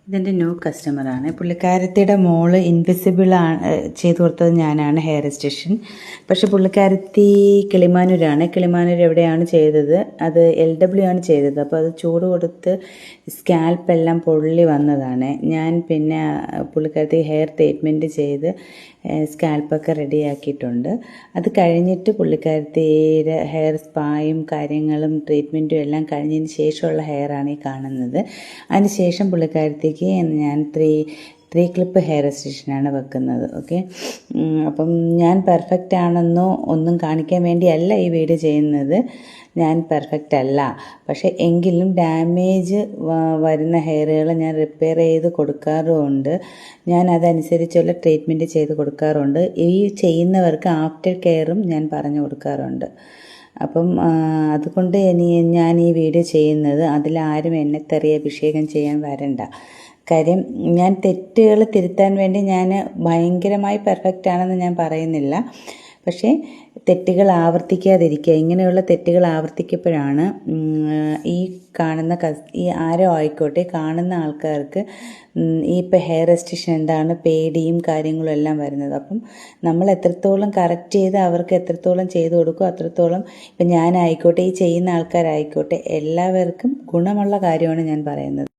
ഇതെൻ്റെ ന്യൂ കസ്റ്റമറാണ്. പുള്ളിക്കാരത്തിയുടെ മോള് ഇൻവിസിബിൾ ചെയ്തു കൊടുത്തത് ഞാനാണ്, ഹെയർ എക്സ്റ്റൻഷൻ. പക്ഷെ പുള്ളിക്കാരത്തി കിളിമാനൂരാണ്. കിളിമാനൂർ എവിടെയാണ് ചെയ്തത്, അത് LW ആണ് ചെയ്തത്. അപ്പോൾ അത് ചൂട് കൊടുത്ത് സ്കാൽപ്പെല്ലാം പൊള്ളി വന്നതാണ്. ഞാൻ പിന്നെ പുള്ളിക്കാരത്തി ഹെയർ ട്രീറ്റ്മെൻറ്റ് ചെയ്ത് സ്കാൽപ്പൊക്കെ റെഡിയാക്കിയിട്ടുണ്ട്. അത് കഴിഞ്ഞിട്ട് പുള്ളിക്കാരത്തിയുടെ ഹെയർ സ്പായും കാര്യങ്ങളും ട്രീറ്റ്മെൻറ്റും എല്ലാം കഴിഞ്ഞതിന് ശേഷമുള്ള ഹെയറാണ് ഈ കാണുന്നത്. അതിന് ശേഷം പുള്ളിക്കാരത്തിക്ക് ഞാൻ ത്രീ ക്ലിപ്പ് ഹെയർ എക്സ്റ്റൻഷനാണ് വെക്കുന്നത്. ഓക്കെ, അപ്പം ഞാൻ പെർഫെക്റ്റ് ആണെന്നോ ഒന്നും കാണിക്കാൻ വേണ്ടിയല്ല ഈ വീഡിയോ ചെയ്യുന്നത്. ഞാൻ പെർഫെക്റ്റ് അല്ല, പക്ഷേ എങ്കിലും ഡാമേജ് വരുന്ന ഹെയറുകൾ ഞാൻ റിപ്പയർ ചെയ്ത് കൊടുക്കാറുമുണ്ട്. ഞാൻ അതനുസരിച്ചുള്ള ട്രീറ്റ്മെൻറ്റ് ചെയ്ത് കൊടുക്കാറുണ്ട്. ഈ ചെയ്യുന്നവർക്ക് ആഫ്റ്റർ കെയറും ഞാൻ പറഞ്ഞു കൊടുക്കാറുണ്ട്. അപ്പം അതുകൊണ്ട് ഞാൻ ഈ വീഡിയോ ചെയ്യുന്നത്, അതിലാരും എന്നെ അഭിഷേകം ചെയ്യാൻ വരണ്ട. കാര്യം ഞാൻ തെറ്റുകൾ തിരുത്താൻ വേണ്ടി ഞാൻ ഭയങ്കരമായി പെർഫെക്റ്റ് ആണെന്ന് ഞാൻ പറയുന്നില്ല. പക്ഷേ തെറ്റുകൾ ആവർത്തിക്കാതിരിക്കുക. ഇങ്ങനെയുള്ള തെറ്റുകൾ ആവർത്തിക്കപ്പോഴാണ് ഈ കാണുന്ന ഈ ആരോ ആയിക്കോട്ടെ, കാണുന്ന ആൾക്കാർക്ക് ഈ ഇപ്പോൾ ഹെയർ എക്സ്റ്റൻഷൻ എന്താണ് പേടിയും കാര്യങ്ങളും എല്ലാം വരുന്നത്. അപ്പം നമ്മൾ എത്രത്തോളം കറക്റ്റ് ചെയ്ത് അവർക്ക് എത്രത്തോളം ചെയ്തു കൊടുക്കും, അത്രത്തോളം ഇപ്പം ഞാനായിക്കോട്ടെ, ഈ ചെയ്യുന്ന ആൾക്കാരായിക്കോട്ടെ, എല്ലാവർക്കും ഗുണമുള്ള കാര്യമാണ് ഞാൻ പറയുന്നത്.